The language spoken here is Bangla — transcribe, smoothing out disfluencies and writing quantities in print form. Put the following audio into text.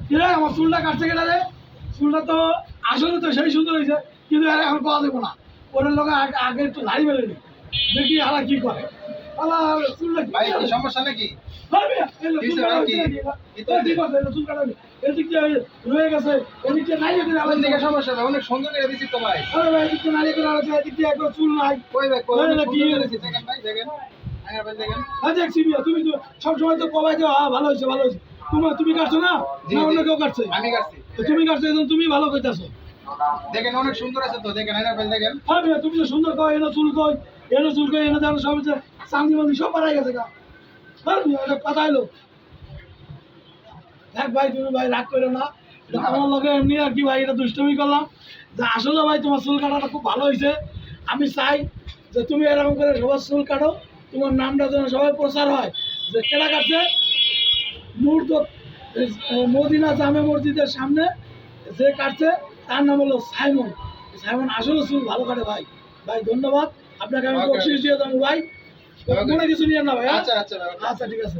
কিরে আমার চুলটা কাটছে কেটা রে? চুলটা তো আসলে তো সেই সুন্দর হয়েছে, কিন্তু আর এখন পাওয়া যাবো না। ওদের লোক আগে একটু লাড়ি বেড়ে নি, দেখি আলা কি করে। আলা চুলটা ভাই কি সমস্যা নাকি? ভাই মিয়া, এই যে চুল কাটা হয়েছে নাকি? কি করছে? এই যে চুল কাটা হয়েছে। এদিক দিয়ে রয়ে গেছে, এদিক দিয়ে নাইলে করে আলা কোন দিকে সমস্যা ভাই? অনেক সুন্দর করে দিছি তো ভাই। আরে ভাই, এদিক দিয়ে নাইলে করে আলা, এদিক দিয়ে একবার চুল নাই। কই ভাই কই এই অনেক যে কি সুন্দর করে দিছি, দেখেন ভাই দেখেন। আগে ভাই দেখেন। হ্যাঁ দেখছি মিয়া, তুমি তো সবসময় তো কবাই যাও, হ্যাঁ ভালো হয়েছে ভালো হয়েছে। তুমি কাটছো না? জি, না অন্য জি। কেউ কাটছে? আমি কাটছি। তো তুমি কাটছো, এখন তুমি ভালো কইতাছো। দেখেন অনেক সুন্দর আছে তো, দেখেন আগে ভাই দেখেন। হ্যাঁ মিয়া, তুমি তো সুন্দর কয়, এনে চুল কই, এনে চুল কই, এনে দেখো সব হচ্ছে চান্দি মান্দি সব বাড়াই গেছে গা। হ্যাঁ মিয়া, এটা কথা হইলো। দেখ ভাই, তুমি ভাই রাগ করো না, এটা তোমার লগে এমনি আর কি ভাই, এটা দুষ্টমি করলাম। যে আসলে ভাই তোমার চুল কাটাটা খুব ভালো হয়েছে। আমি চাই যে তুমি এরকম করে সবার চুল কাটো, তোমার নামটা যেন সবাই প্রচার হয় যে কেনা কাটছে মুহূর্ত মদিনা জামে মসজিদের সামনে যে কাটছে তার নাম হলো সাইমন। সাইমন আসলে চুল ভালো কাটে ভাই। ভাই ধন্যবাদ আপনাকে, আমি Okay. বকশিশ দিয়ে দেবো ভাই। Okay. মনে কিছু নিয়ে না ভাই, হ্যাঁ? আচ্ছা আচ্ছা ভাই। আচ্ছা ঠিক আছে।